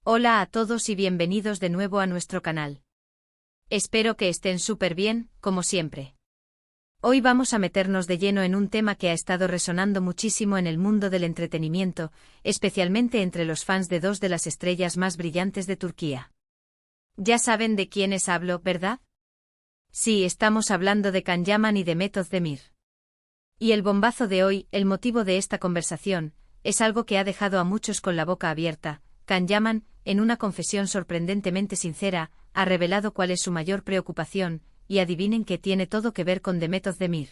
Hola a todos y bienvenidos de nuevo a nuestro canal. Espero que estén súper bien, como siempre. Hoy vamos a meternos de lleno en un tema que ha estado resonando muchísimo en el mundo del entretenimiento, especialmente entre los fans de dos de las estrellas más brillantes de Turquía. Ya saben de quiénes hablo, ¿verdad? Sí, estamos hablando de Can Yaman y Demet Özdemir. Y el bombazo de hoy, el motivo de esta conversación, es algo que ha dejado a muchos con la boca abierta. Can Yaman, en una confesión sorprendentemente sincera, ha revelado cuál es su mayor preocupación, y adivinen que tiene todo que ver con Demet Özdemir.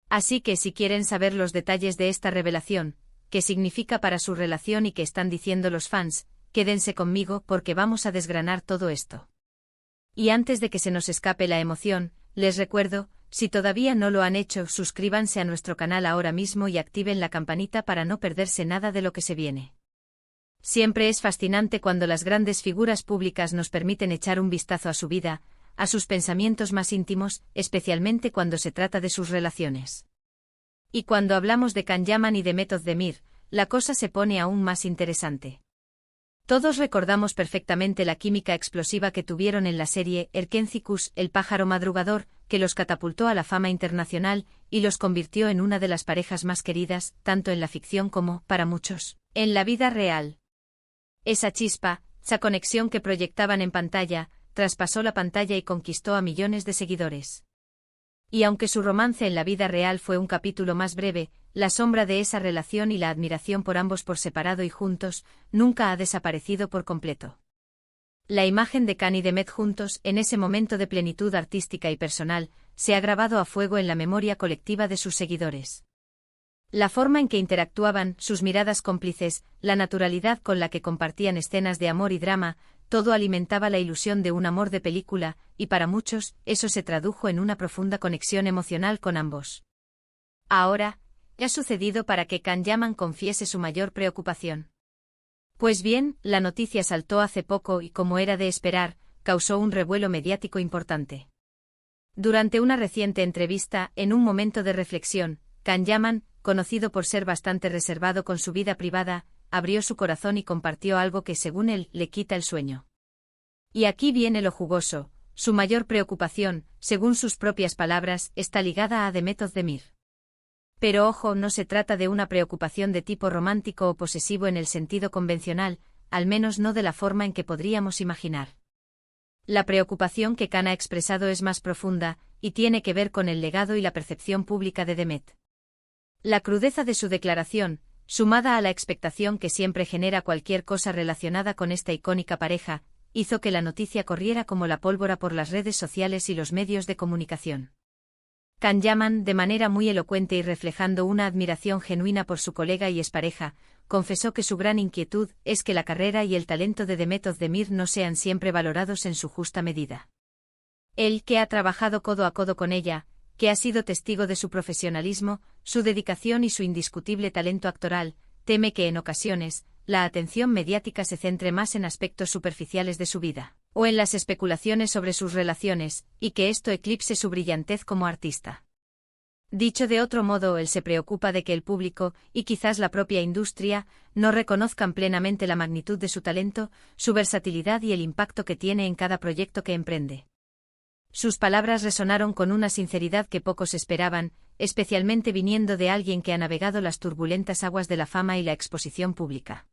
Así que si quieren saber los detalles de esta revelación, qué significa para su relación y qué están diciendo los fans, quédense conmigo porque vamos a desgranar todo esto. Y antes de que se nos escape la emoción, les recuerdo, si todavía no lo han hecho, suscríbanse a nuestro canal ahora mismo y activen la campanita para no perderse nada de lo que se viene. Siempre es fascinante cuando las grandes figuras públicas nos permiten echar un vistazo a su vida, a sus pensamientos más íntimos, especialmente cuando se trata de sus relaciones. Y cuando hablamos de Can Yaman y Demet Özdemir, la cosa se pone aún más interesante. Todos recordamos perfectamente la química explosiva que tuvieron en la serie Erkenci el pájaro madrugador, que los catapultó a la fama internacional y los convirtió en una de las parejas más queridas, tanto en la ficción como, para muchos, en la vida real. Esa chispa, esa conexión que proyectaban en pantalla, traspasó la pantalla y conquistó a millones de seguidores. Y aunque su romance en la vida real fue un capítulo más breve, la sombra de esa relación y la admiración por ambos por separado y juntos, nunca ha desaparecido por completo. La imagen de Can y Demet juntos, en ese momento de plenitud artística y personal, se ha grabado a fuego en la memoria colectiva de sus seguidores. La forma en que interactuaban, sus miradas cómplices, la naturalidad con la que compartían escenas de amor y drama, todo alimentaba la ilusión de un amor de película, y para muchos, eso se tradujo en una profunda conexión emocional con ambos. Ahora, ¿qué ha sucedido para que Can Yaman confiese su mayor preocupación? Pues bien, la noticia saltó hace poco y, como era de esperar, causó un revuelo mediático importante. Durante una reciente entrevista, en un momento de reflexión, Can Yaman, conocido por ser bastante reservado con su vida privada, abrió su corazón y compartió algo que, según él, le quita el sueño. Y aquí viene lo jugoso: su mayor preocupación, según sus propias palabras, está ligada a Demet Özdemir. Pero ojo, no se trata de una preocupación de tipo romántico o posesivo en el sentido convencional, al menos no de la forma en que podríamos imaginar. La preocupación que Can ha expresado es más profunda, y tiene que ver con el legado y la percepción pública de Demet. La crudeza de su declaración, sumada a la expectación que siempre genera cualquier cosa relacionada con esta icónica pareja, hizo que la noticia corriera como la pólvora por las redes sociales y los medios de comunicación. Can Yaman, de manera muy elocuente y reflejando una admiración genuina por su colega y expareja, confesó que su gran inquietud es que la carrera y el talento de Demet Özdemir no sean siempre valorados en su justa medida. Él, que ha trabajado codo a codo con ella, que ha sido testigo de su profesionalismo, su dedicación y su indiscutible talento actoral, teme que en ocasiones, la atención mediática se centre más en aspectos superficiales de su vida, o en las especulaciones sobre sus relaciones, y que esto eclipse su brillantez como artista. Dicho de otro modo, él se preocupa de que el público, y quizás la propia industria, no reconozcan plenamente la magnitud de su talento, su versatilidad y el impacto que tiene en cada proyecto que emprende. Sus palabras resonaron con una sinceridad que pocos esperaban, especialmente viniendo de alguien que ha navegado las turbulentas aguas de la fama y la exposición pública.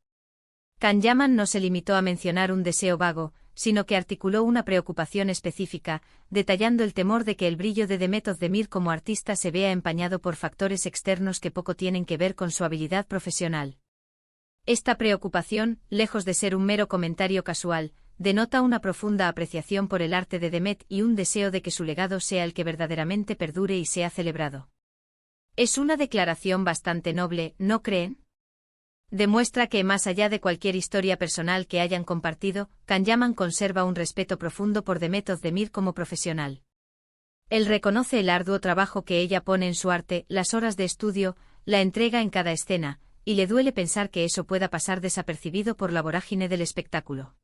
Can Yaman no se limitó a mencionar un deseo vago, sino que articuló una preocupación específica, detallando el temor de que el brillo de Demet Özdemir como artista se vea empañado por factores externos que poco tienen que ver con su habilidad profesional. Esta preocupación, lejos de ser un mero comentario casual, denota una profunda apreciación por el arte de Demet y un deseo de que su legado sea el que verdaderamente perdure y sea celebrado. Es una declaración bastante noble, ¿no creen? Demuestra que, más allá de cualquier historia personal que hayan compartido, Can Yaman conserva un respeto profundo por Demet Özdemir como profesional. Él reconoce el arduo trabajo que ella pone en su arte, las horas de estudio, la entrega en cada escena, y le duele pensar que eso pueda pasar desapercibido por la vorágine del espectáculo.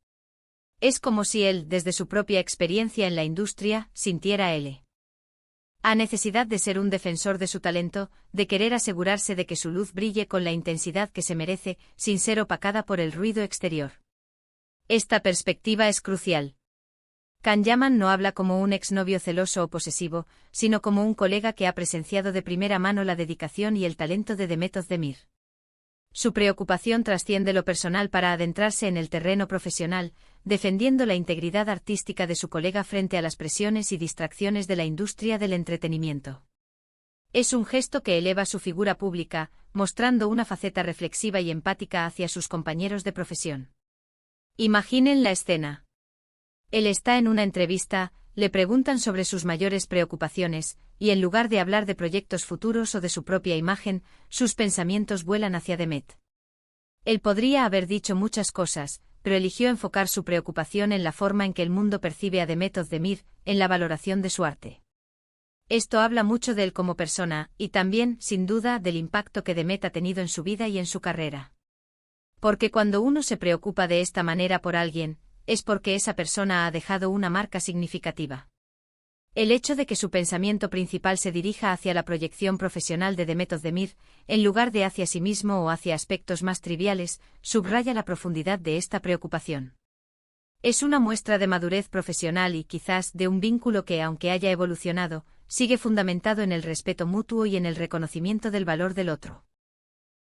Es como si él, desde su propia experiencia en la industria, sintiera a necesidad de ser un defensor de su talento, de querer asegurarse de que su luz brille con la intensidad que se merece, sin ser opacada por el ruido exterior. Esta perspectiva es crucial. Can Yaman no habla como un exnovio celoso o posesivo, sino como un colega que ha presenciado de primera mano la dedicación y el talento de Demet Özdemir. Su preocupación trasciende lo personal para adentrarse en el terreno profesional, defendiendo la integridad artística de su colega frente a las presiones y distracciones de la industria del entretenimiento. Es un gesto que eleva su figura pública, mostrando una faceta reflexiva y empática hacia sus compañeros de profesión. Imaginen la escena. Él está en una entrevista, le preguntan sobre sus mayores preocupaciones, y en lugar de hablar de proyectos futuros o de su propia imagen, sus pensamientos vuelan hacia Demet. Él podría haber dicho muchas cosas, pero eligió enfocar su preocupación en la forma en que el mundo percibe a Demet Özdemir, en la valoración de su arte. Esto habla mucho de él como persona, y también, sin duda, del impacto que Demet ha tenido en su vida y en su carrera. Porque cuando uno se preocupa de esta manera por alguien, es porque esa persona ha dejado una marca significativa. El hecho de que su pensamiento principal se dirija hacia la proyección profesional de Demet Özdemir, en lugar de hacia sí mismo o hacia aspectos más triviales, subraya la profundidad de esta preocupación. Es una muestra de madurez profesional y quizás de un vínculo que, aunque haya evolucionado, sigue fundamentado en el respeto mutuo y en el reconocimiento del valor del otro.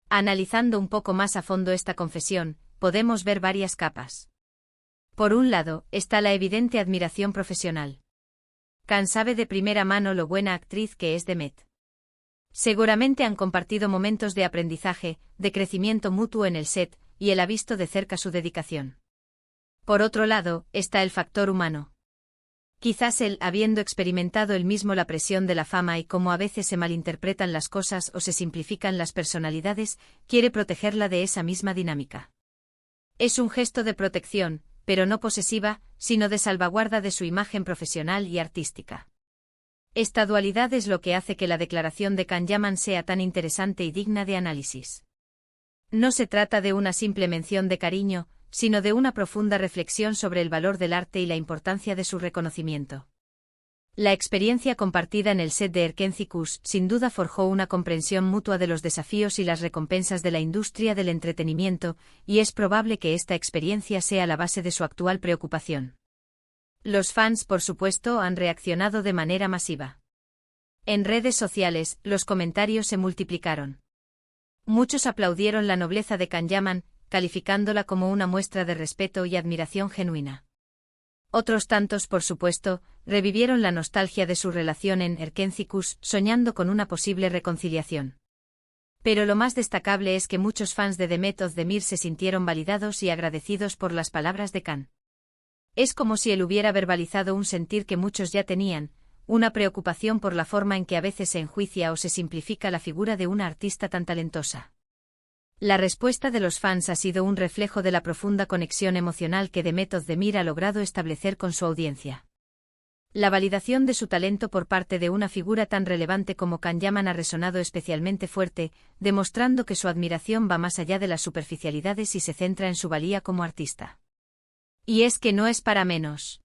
Analizando un poco más a fondo esta confesión, podemos ver varias capas. Por un lado, está la evidente admiración profesional. Can sabe de primera mano lo buena actriz que es Demet. Seguramente han compartido momentos de aprendizaje, de crecimiento mutuo en el set, y él ha visto de cerca su dedicación. Por otro lado, está el factor humano. Quizás él, habiendo experimentado él mismo la presión de la fama y cómo a veces se malinterpretan las cosas o se simplifican las personalidades, quiere protegerla de esa misma dinámica. Es un gesto de protección, pero no posesiva, sino de salvaguarda de su imagen profesional y artística. Esta dualidad es lo que hace que la declaración de Can Yaman sea tan interesante y digna de análisis. No se trata de una simple mención de cariño, sino de una profunda reflexión sobre el valor del arte y la importancia de su reconocimiento. La experiencia compartida en el set de Erkenci sin duda forjó una comprensión mutua de los desafíos y las recompensas de la industria del entretenimiento, y es probable que esta experiencia sea la base de su actual preocupación. Los fans, por supuesto, han reaccionado de manera masiva. En redes sociales, los comentarios se multiplicaron. Muchos aplaudieron la nobleza de Can Yaman, calificándola como una muestra de respeto y admiración genuina. Otros tantos, por supuesto, revivieron la nostalgia de su relación en Erkenci, soñando con una posible reconciliación. Pero lo más destacable es que muchos fans de Demet Özdemir se sintieron validados y agradecidos por las palabras de Can. Es como si él hubiera verbalizado un sentir que muchos ya tenían, una preocupación por la forma en que a veces se enjuicia o se simplifica la figura de una artista tan talentosa. La respuesta de los fans ha sido un reflejo de la profunda conexión emocional que Demet Özdemir ha logrado establecer con su audiencia. La validación de su talento por parte de una figura tan relevante como Can Yaman ha resonado especialmente fuerte, demostrando que su admiración va más allá de las superficialidades y se centra en su valía como artista. Y es que no es para menos.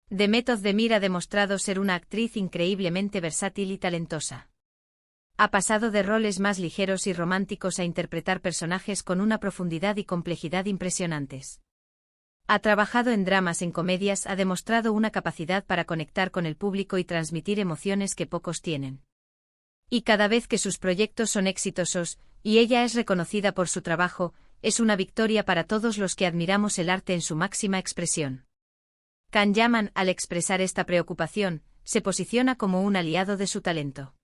Demet Özdemir ha demostrado ser una actriz increíblemente versátil y talentosa. Ha pasado de roles más ligeros y románticos a interpretar personajes con una profundidad y complejidad impresionantes. Ha trabajado en dramas, en comedias, ha demostrado una capacidad para conectar con el público y transmitir emociones que pocos tienen. Y cada vez que sus proyectos son exitosos, y ella es reconocida por su trabajo, es una victoria para todos los que admiramos el arte en su máxima expresión. Can Yaman, al expresar esta preocupación, se posiciona como un aliado de su talento.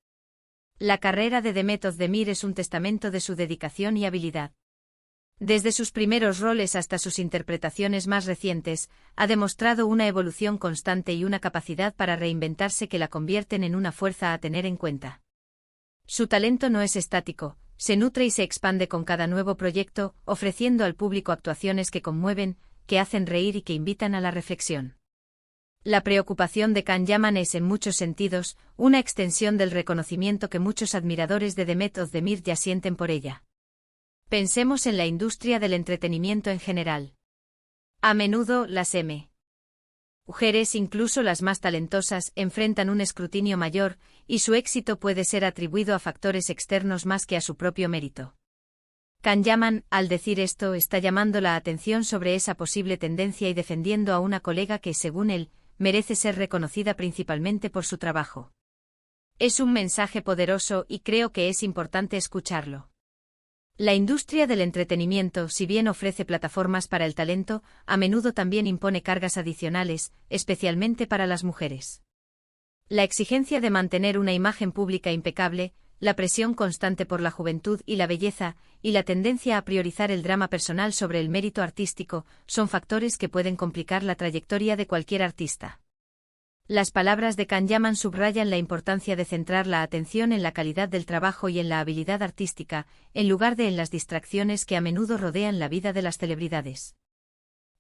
La carrera de Demet Özdemir es un testamento de su dedicación y habilidad. Desde sus primeros roles hasta sus interpretaciones más recientes, ha demostrado una evolución constante y una capacidad para reinventarse que la convierten en una fuerza a tener en cuenta. Su talento no es estático, se nutre y se expande con cada nuevo proyecto, ofreciendo al público actuaciones que conmueven, que hacen reír y que invitan a la reflexión. La preocupación de Can Yaman es, en muchos sentidos, una extensión del reconocimiento que muchos admiradores de Demet Özdemir ya sienten por ella. Pensemos en la industria del entretenimiento en general. A menudo, las mujeres, incluso las más talentosas, enfrentan un escrutinio mayor, y su éxito puede ser atribuido a factores externos más que a su propio mérito. Can Yaman, al decir esto, está llamando la atención sobre esa posible tendencia y defendiendo a una colega que, según él, merece ser reconocida principalmente por su trabajo. Es un mensaje poderoso y creo que es importante escucharlo. La industria del entretenimiento, si bien ofrece plataformas para el talento, a menudo también impone cargas adicionales, especialmente para las mujeres. La exigencia de mantener una imagen pública impecable, la presión constante por la juventud y la belleza, y la tendencia a priorizar el drama personal sobre el mérito artístico, son factores que pueden complicar la trayectoria de cualquier artista. Las palabras de Can Yaman subrayan la importancia de centrar la atención en la calidad del trabajo y en la habilidad artística, en lugar de en las distracciones que a menudo rodean la vida de las celebridades.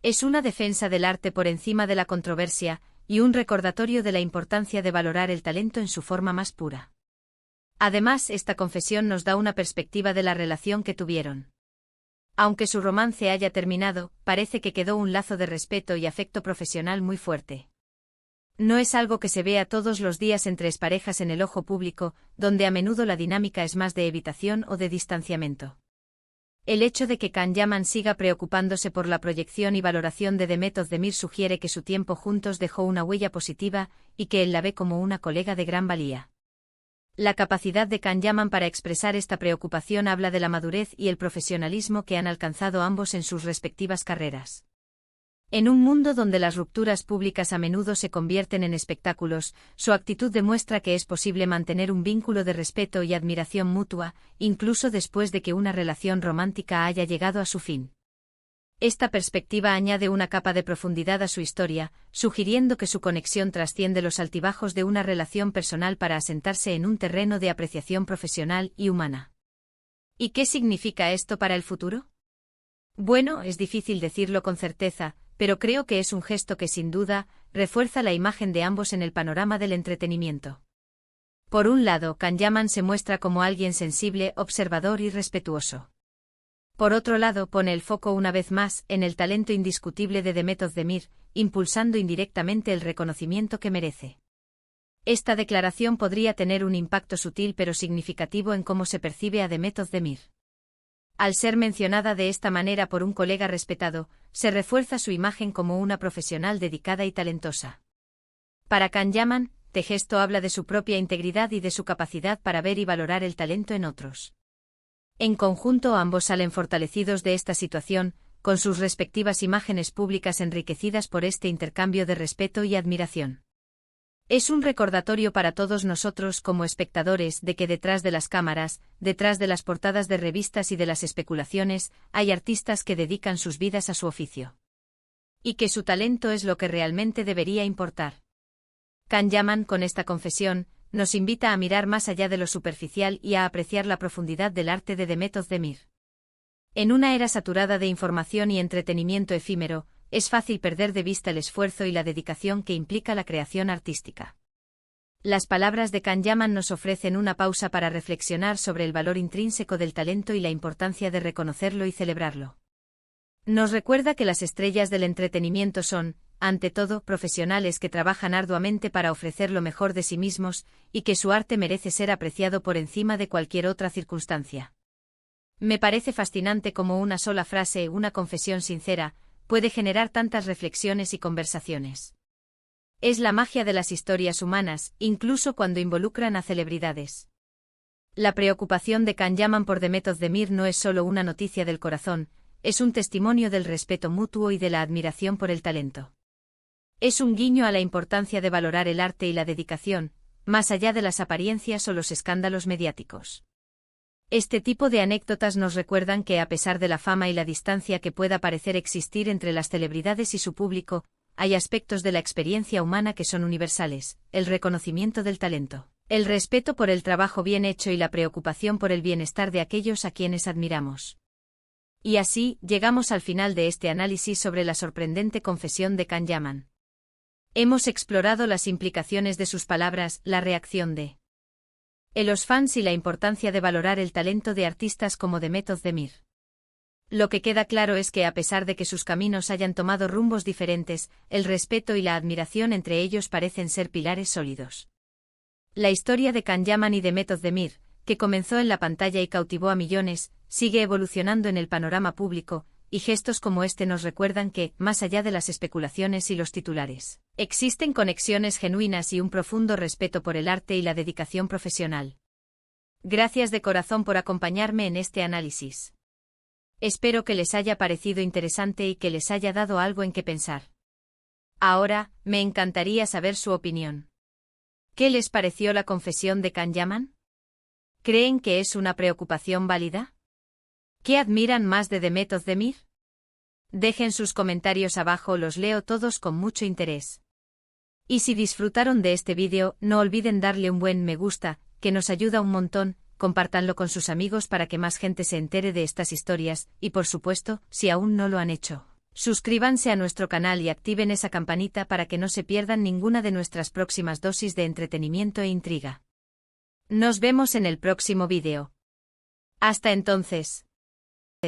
Es una defensa del arte por encima de la controversia, y un recordatorio de la importancia de valorar el talento en su forma más pura. Además, esta confesión nos da una perspectiva de la relación que tuvieron. Aunque su romance haya terminado, parece que quedó un lazo de respeto y afecto profesional muy fuerte. No es algo que se vea todos los días entre exparejas en el ojo público, donde a menudo la dinámica es más de evitación o de distanciamiento. El hecho de que Can Yaman siga preocupándose por la proyección y valoración de Demet Özdemir sugiere que su tiempo juntos dejó una huella positiva y que él la ve como una colega de gran valía. La capacidad de Can Yaman para expresar esta preocupación habla de la madurez y el profesionalismo que han alcanzado ambos en sus respectivas carreras. En un mundo donde las rupturas públicas a menudo se convierten en espectáculos, su actitud demuestra que es posible mantener un vínculo de respeto y admiración mutua, incluso después de que una relación romántica haya llegado a su fin. Esta perspectiva añade una capa de profundidad a su historia, sugiriendo que su conexión trasciende los altibajos de una relación personal para asentarse en un terreno de apreciación profesional y humana. ¿Y qué significa esto para el futuro? Bueno, es difícil decirlo con certeza, pero creo que es un gesto que sin duda refuerza la imagen de ambos en el panorama del entretenimiento. Por un lado, Can Yaman se muestra como alguien sensible, observador y respetuoso. Por otro lado, pone el foco una vez más en el talento indiscutible de Demet Özdemir, impulsando indirectamente el reconocimiento que merece. Esta declaración podría tener un impacto sutil pero significativo en cómo se percibe a Demet Özdemir. Al ser mencionada de esta manera por un colega respetado, se refuerza su imagen como una profesional dedicada y talentosa. Para Can Yaman, este gesto habla de su propia integridad y de su capacidad para ver y valorar el talento en otros. En conjunto, ambos salen fortalecidos de esta situación, con sus respectivas imágenes públicas enriquecidas por este intercambio de respeto y admiración. Es un recordatorio para todos nosotros como espectadores de que detrás de las cámaras, detrás de las portadas de revistas y de las especulaciones, hay artistas que dedican sus vidas a su oficio. Y que su talento es lo que realmente debería importar. Can Yaman, con esta confesión, nos invita a mirar más allá de lo superficial y a apreciar la profundidad del arte de Demet Özdemir. En una era saturada de información y entretenimiento efímero, es fácil perder de vista el esfuerzo y la dedicación que implica la creación artística. Las palabras de Can Yaman nos ofrecen una pausa para reflexionar sobre el valor intrínseco del talento y la importancia de reconocerlo y celebrarlo. Nos recuerda que las estrellas del entretenimiento son, ante todo, profesionales que trabajan arduamente para ofrecer lo mejor de sí mismos, y que su arte merece ser apreciado por encima de cualquier otra circunstancia. Me parece fascinante cómo una sola frase, una confesión sincera, puede generar tantas reflexiones y conversaciones. Es la magia de las historias humanas, incluso cuando involucran a celebridades. La preocupación de Can Yaman por Demet Özdemir no es solo una noticia del corazón, es un testimonio del respeto mutuo y de la admiración por el talento. Es un guiño a la importancia de valorar el arte y la dedicación, más allá de las apariencias o los escándalos mediáticos. Este tipo de anécdotas nos recuerdan que a pesar de la fama y la distancia que pueda parecer existir entre las celebridades y su público, hay aspectos de la experiencia humana que son universales: el reconocimiento del talento, el respeto por el trabajo bien hecho y la preocupación por el bienestar de aquellos a quienes admiramos. Y así, llegamos al final de este análisis sobre la sorprendente confesión de Can Yaman. Hemos explorado las implicaciones de sus palabras, la reacción de los fans y la importancia de valorar el talento de artistas como Demet Özdemir. Lo que queda claro es que a pesar de que sus caminos hayan tomado rumbos diferentes, el respeto y la admiración entre ellos parecen ser pilares sólidos. La historia de Can Yaman y Demet Özdemir, que comenzó en la pantalla y cautivó a millones, sigue evolucionando en el panorama público, y gestos como este nos recuerdan que, más allá de las especulaciones y los titulares, existen conexiones genuinas y un profundo respeto por el arte y la dedicación profesional. Gracias de corazón por acompañarme en este análisis. Espero que les haya parecido interesante y que les haya dado algo en qué pensar. Ahora, me encantaría saber su opinión. ¿Qué les pareció la confesión de Can Yaman? ¿Creen que es una preocupación válida? ¿Qué admiran más de Demet Özdemir? Dejen sus comentarios abajo, los leo todos con mucho interés. Y si disfrutaron de este vídeo, no olviden darle un buen me gusta, que nos ayuda un montón, compártanlo con sus amigos para que más gente se entere de estas historias, y por supuesto, si aún no lo han hecho, suscríbanse a nuestro canal y activen esa campanita para que no se pierdan ninguna de nuestras próximas dosis de entretenimiento e intriga. Nos vemos en el próximo vídeo. Hasta entonces.